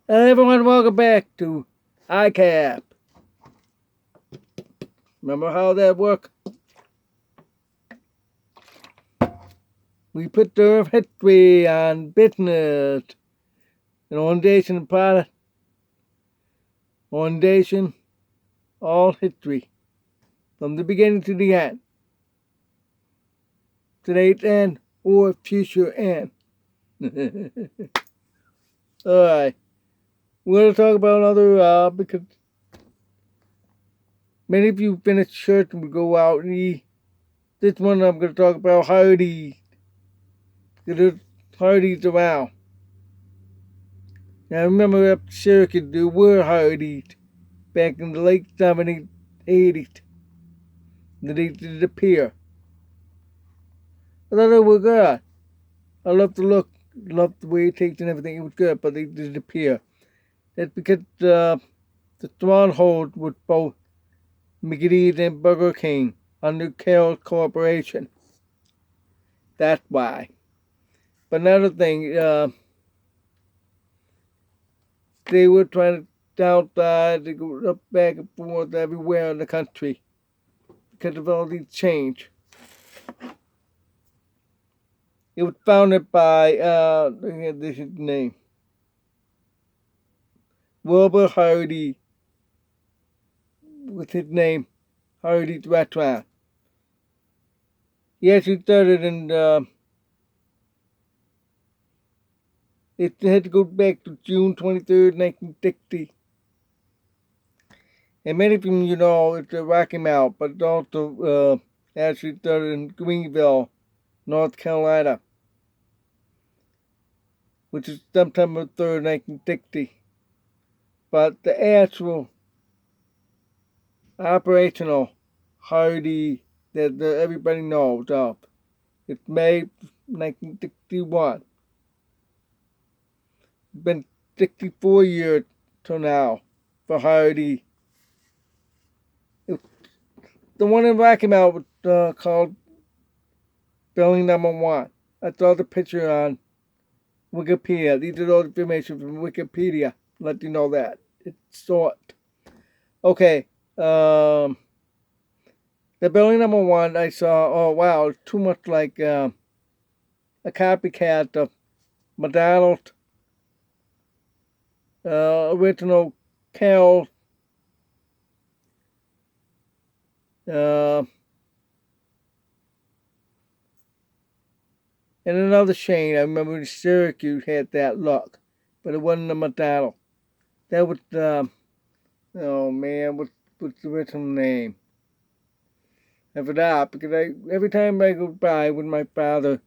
Hello everyone, welcome back to ICAP. Remember how that worked? We put the history on business, an orientation product, orientation, all history, from the beginning to the end. Today's end or future end. Alright, we're going to talk about another, because many of you finish church and we go out and eat. This one I'm going to talk about HARDEE'S. There's HARDEE'S around. Now, I remember up circuit, there were HARDEE'S back in the late 70s, 80s. They disappear. I thought they were good. I love the look, love the way it tastes and everything. It was good, but they disappear. That's because the stronghold was both McGee's and Burger King under Carroll's Corporation. That's why. But another thing, they were trying to downside, they go up back and forth everywhere in the country because of all these change. It was founded by, this is his name, Wilbur Hardee. What's his name? Hardee's Restaurant. He actually started in, it had to go back to June 23rd, 1960. And many of you know it's a Rocky Mount, but it also actually started in Greenville, North Carolina, which is September 3rd, 1960. But the actual operational Hardee that everybody knows of, it's May 1961. It's been 64 years till now for Hardee. The one in Rocky Mount was called Building Number 1. I saw the picture on Wikipedia. These are all information from Wikipedia. Let you know that. It's short. Okay. The Building Number 1 I saw, oh wow, it's too much like a copycat of McDonald's original Carol and another chain. I remember Syracuse had that look, but it wasn't a McDonald's. That was oh man, what's the original name? I forgot, because every time I go by with my father,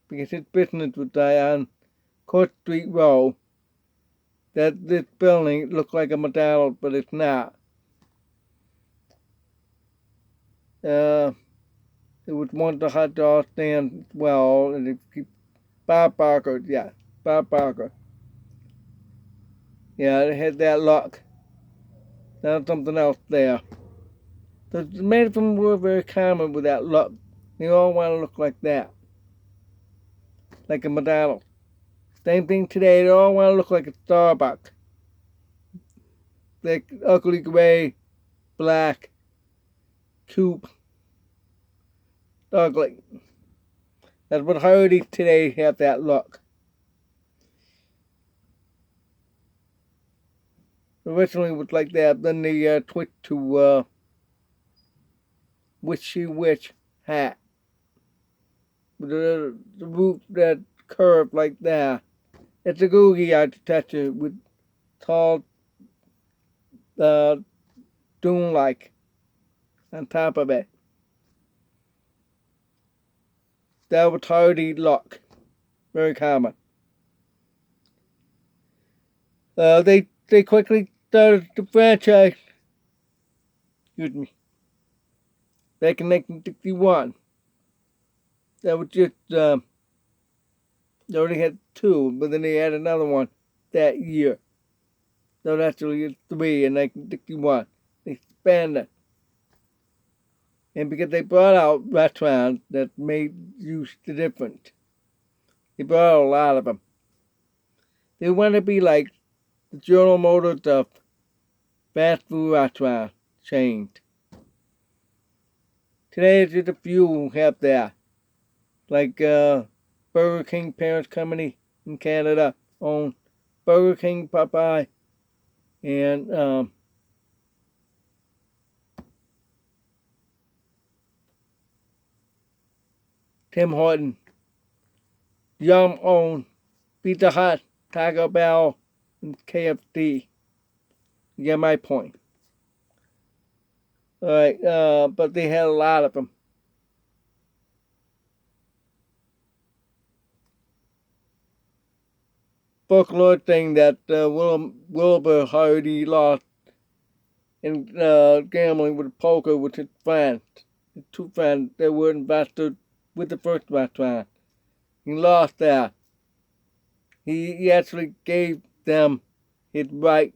because his business was on Court Street Road, that this building looked like a McDonald's, but it's not. It was one of the hot dog stands as well, and Bob Barker, yeah, Bob Barker. Yeah, it had that look. Now something else there. So many of them were very common with that look. They all want to look like that, like a McDonald's. Same thing today. They all want to look like a Starbucks. Like ugly gray, black, coupe. Ugly. That's what Hardee's today have that look. Originally it was like that. Then they switched to Wishy Witch hat. With the roof that curved like that. It's a googie architecture with tall dome-like on top of it. That was Hardee's look. Very common. They quickly started the franchise. Excuse me. Back in 1961. That was just, they already had 2, but then they had another one that year. So naturally it's 3 in 1961. They expanded. And because they brought out restaurants that made use the difference. They brought out a lot of them. They wanted to be like the General Motors of fast food restaurant chains. Today, just a few have that, like Burger King parent company in Canada own Burger King, Popeye, and Tim Horton. Yum own Pizza Hut, Taco Bell, and KFC. You get my point. Alright, but they had a lot of them. Folklore thing that Wilbur Hardy lost in gambling with poker with his friends. His two friends that were invested with the first restaurant. He lost that. He actually gave them his right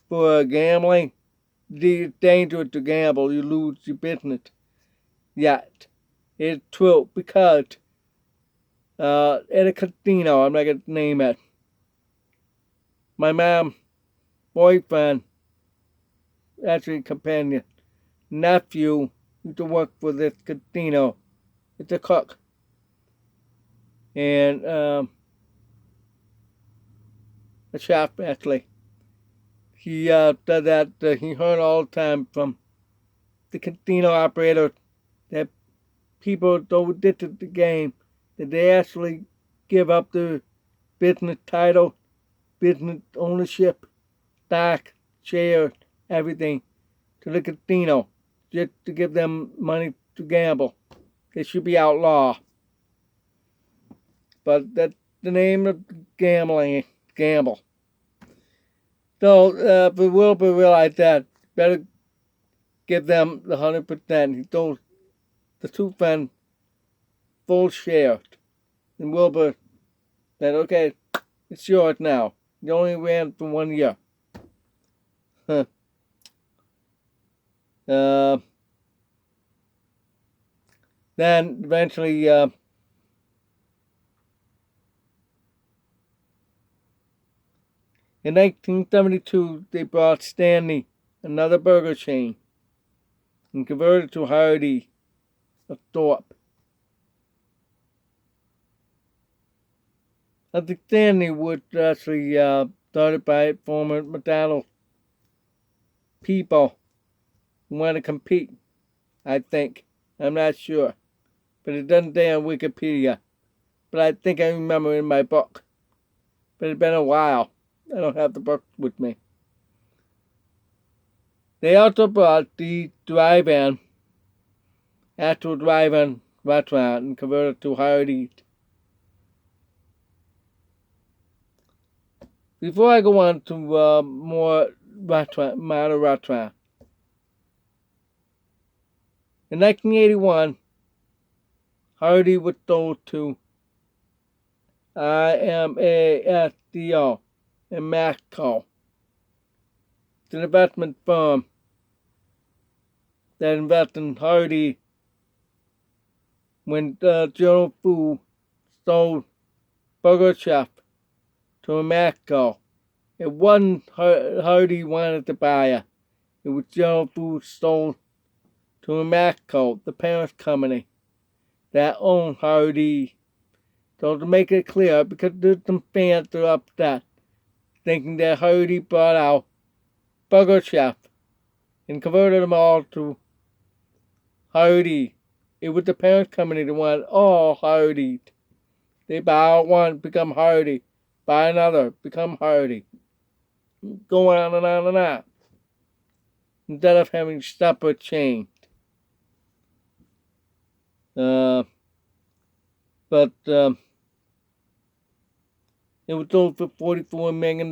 for gambling. It's dangerous to gamble. You lose your business. Yet, it's true because at a casino, I'm not going to name it, my mom's boyfriend, actually companion, nephew, used to work for this casino. It's a cook. And a chef, actually. He said that he heard all the time from the casino operator that people so addicted to the game that they actually give up their business title, business ownership, stock, shares, everything to the casino just to give them money to gamble. They should be outlawed. But that's the name of gambling, gamble. So, but Wilbur realized that better give them the 100%. He told the two friends full share. And Wilbur said, okay, it's yours now. You only ran for 1 year. Then eventually in 1972 they bought Stanley, another burger chain, and converted to Hardee's of Thorpe. I think Stanley was actually started by former McDonald's people who want to compete, I think. I'm not sure. But it doesn't say on Wikipedia. But I think I remember in my book. But it's been a while. I don't have the book with me. They also brought the drive-in, actual drive-in restaurant and converted to Hardee's. Before I go on to more modern restaurant, in 1981, Hardee's was sold to IMASDO in Mexico. It's an investment firm that invested in Hardee's when General Foods sold Burger Chef to Mexico. It wasn't Hardee's wanted to buy it. It was General Foods sold to Mexico, the parent company that owned Hardee's. So to make it clear, because there's some fans that are upset, thinking that Hardee's bought out Burger Chef and converted them all to Hardee's. It was the parent company that wanted all Hardee's. They buy out one, become Hardee's. Buy another, become Hardee's. Go on and on and on. Instead of having separate chains. But it was sold for $44 million.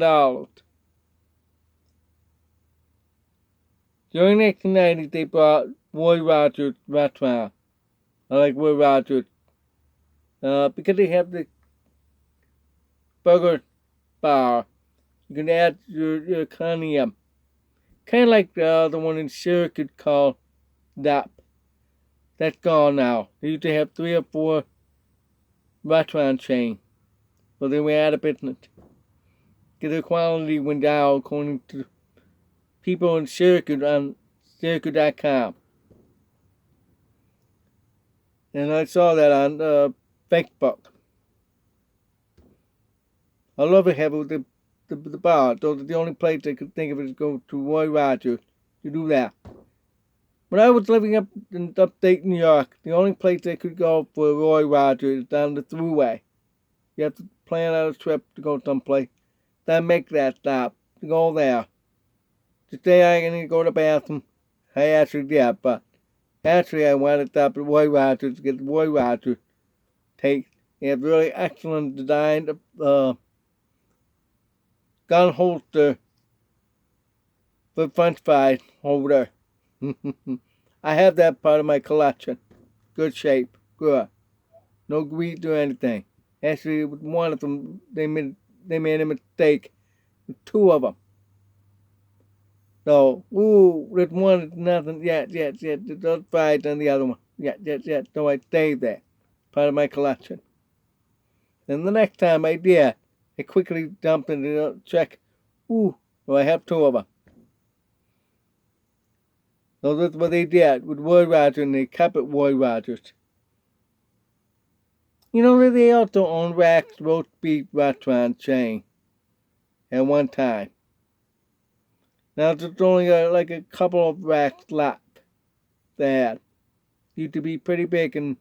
During the 1990s, they bought Roy Rogers restaurant. I like Roy Rogers. Because they have the burger bar. You can add your cognac. Kind of like the one in Syracuse called DAP. That's gone now. They used to have 3 or 4 restaurant chains. So they went out of business. Because the quality went down according to people in Circuit on Circuit.com. And I saw that on Facebook. I love it with the bar. Those are the only place I could think of is go to Roy Rogers to do that. When I was living up in upstate New York, the only place I could go for Roy Rogers is down the thruway. You have to plan out a trip to go someplace. Then make that stop to go there. To say I need to go to the bathroom, I actually did, but actually I wanted to stop at Roy Rogers to get the Roy Rogers take. They have really excellent designed gun holster for French fries holder. I have that part of my collection. Good shape, good. No grease or anything. Actually, with one of them, they made a mistake. With two of them. So, this one is nothing. Yes. Those fries and the other one. Yes. So I saved that. Part of my collection. And the next time I did, I quickly dumped it and check. So I have two of them. So that's what they did with Roy Rogers, and they kept it Roy Rogers. You know that they also own Rack's roast beef restaurant chain at one time. Now there's only like a couple of racks left. That used to be pretty big in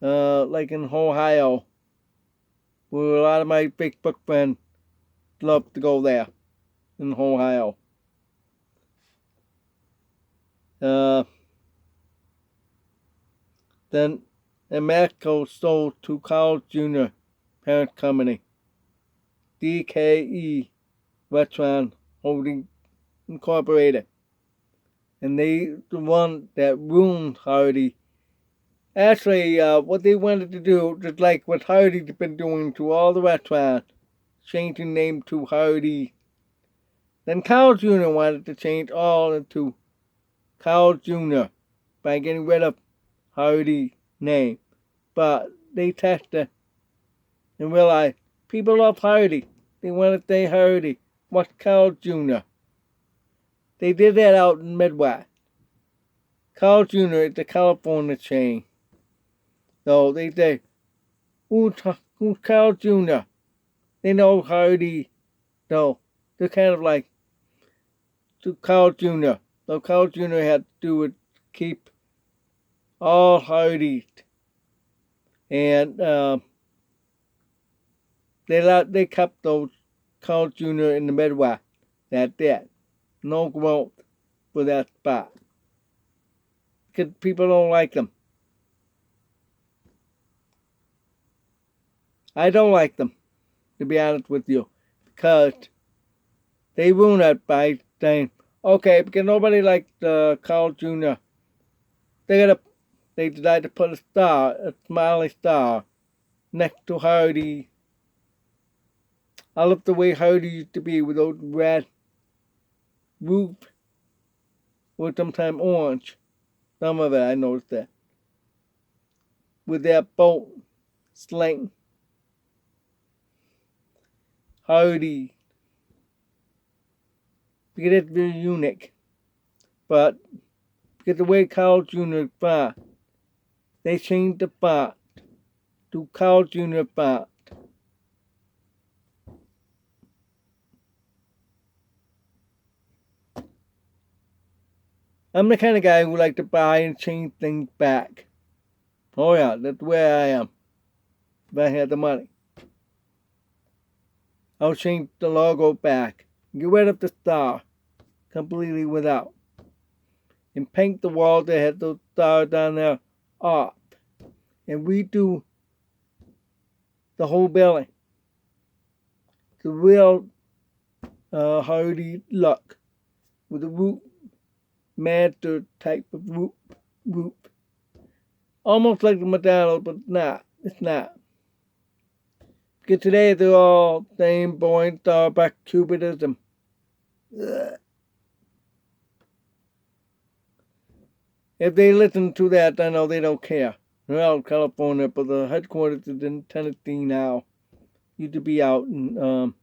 like in Ohio, where a lot of my Facebook friends love to go there in Ohio. Then Mexico sold to Carl Jr. parent company, DKE Restaurant Holding Incorporated. And they the one that ruined Hardee's. Actually, what they wanted to do, just like what Hardee's been doing to all the restaurants, changing name to Hardee's. Then Carl Jr. wanted to change all into Carl Jr. by getting rid of Hardee's name. But they tested and realized people love Hardee's. They want to say Hardee's. What's Carl Jr.? They did that out in Midwest. Carl Jr. is the California chain. So they say, who's Carl Jr.? They know Hardee's. So they're kind of like to Carl Jr. So Carl Jr. had to do with keep all Hardee's. And they kept those Carl Jr. in the Midwest. That's it. No growth for that spot. Because people don't like them. I don't like them, to be honest with you. Because they ruin it by saying, okay, because nobody likes Carl Jr. They decided to put a smiley star, next to Hardee's. I love the way Hardee's used to be with those red roof, or sometimes orange. Some of it I noticed that. With that boat sling. Hardee's. Because it's very unique. But because the way Carl Jr. font, they changed the font to Carl Jr. font. I'm the kind of guy who like to buy and change things back. Oh yeah, that's where I am. If I had the money, I'll change the logo back. Get rid of the star completely without. And paint the wall that had those stars down there up. And redo the whole building. The real Hardee's look. With a roof, master type of roof. Almost like the McDonald's, but not. It's not. Because today they're all same boring Starbucks cubism. Ugh. If they listen to that, I know they don't care. They're out in California, but the headquarters is in Tennessee now. used to be out in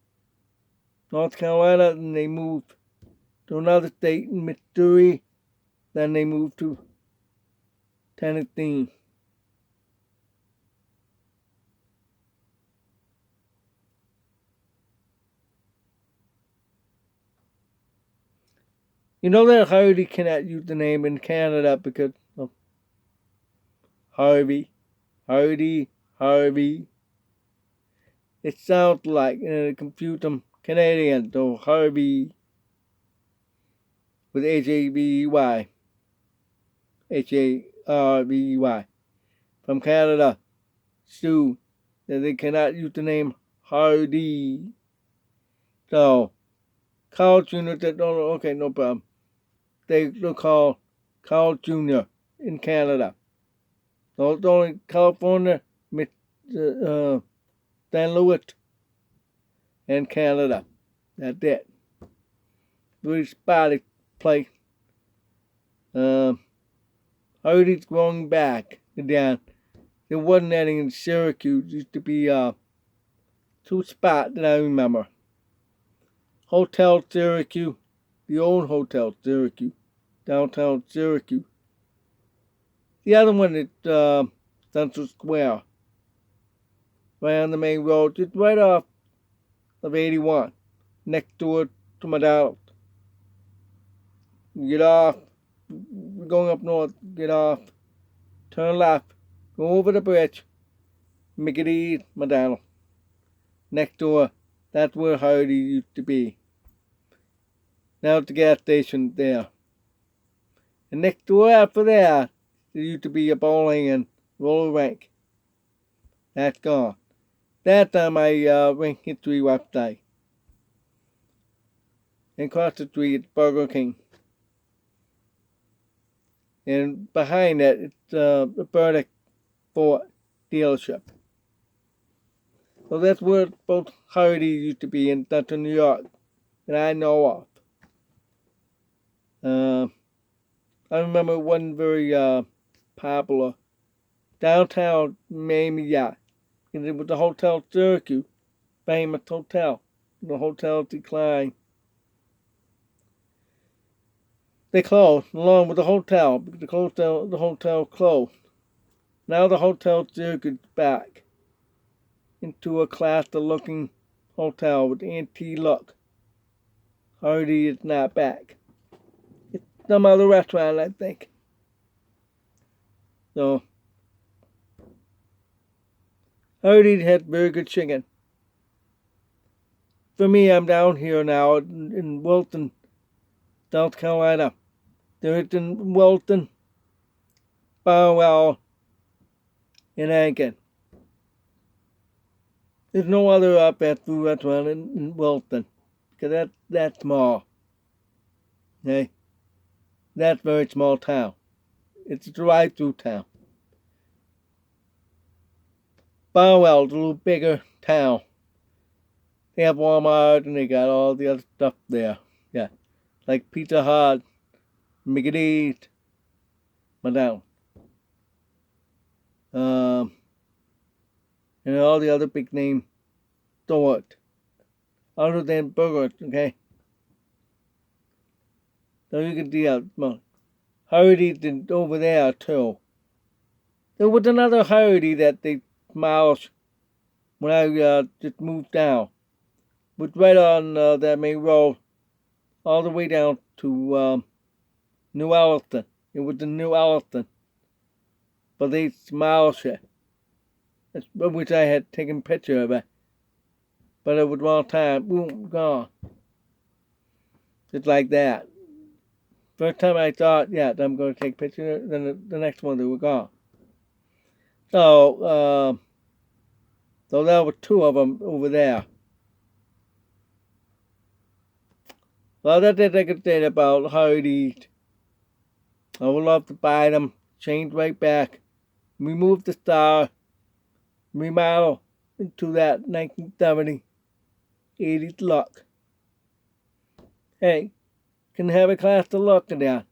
North Carolina, and they moved to another state in Missouri. Then they moved to Tennessee. You know that Hardy cannot use the name in Canada because of Harvey. Hardy, Harvey. It sounds like, and it confused them Canadian, so Harvey with H-A-V-E-Y. H-A-R-V-E-Y. From Canada, Sue, that they cannot use the name Hardee. So, Carl Jr. said, oh, okay, no problem. They'll call Carl Jr. in Canada. So it's only California, St. Louis, and Canada. That's it. Really spotty place. Hardee's going back down. There wasn't any in Syracuse. Used to be two spots that I remember. Hotel Syracuse, the old Hotel Syracuse, downtown Syracuse. The other one is Central Square, right on the main road, just right off of 81, next door to McDonald's. You get off, going up north, get off, turn left, go over the bridge, McDonald's, McDonald's. Next door, that's where Hardee used to be. Now it's the gas station there. And next door after that, there used to be a bowling and roller rink. That's gone. That's on my rink history website. And across the street, it's Burger King. And behind that, it's the Burdick Ford dealership. So that's where both Hardee used to be in Central New York that I know of. I remember it wasn't very popular. Downtown Miami, yeah. And it was the Hotel Syracuse, famous hotel. The hotel declined. They closed along with the hotel because the hotel closed. Now the Hotel Syracuse is back into a classy-looking hotel with antique look. Hardee is not back. It's some other restaurant, I think. So, Hardee has very good chicken. For me, I'm down here now in Wilton, South Carolina. There is in Wilton, Barwell, and Aiken. There's no other fast food restaurant in Wilton because that's small. Okay? That's a very small town. It's a drive-through town. Barwell's a little bigger town. They have Walmart and they got all the other stuff there. Yeah. Like Pizza Hut, McDonald's, McDonald's. And all the other big name stores. Other than burgers, okay? So you can see Hardee's over there too. There was another Hardee that they demolished when I just moved down. It was right on that main road, all the way down to New Elliston. It was the New Elliston. But they demolished it. I wish I had taken a picture of it. But it was wrong time. Boom, gone. Just like that. First time I thought, yeah, I'm going to take a picture. Then the next one, they were gone. So there were two of them over there. Well, that's it I could say about Hardee's. I would love to buy them, change right back, remove the star, remodel into that 1970, 80s look. Hey, can have a class to look at that.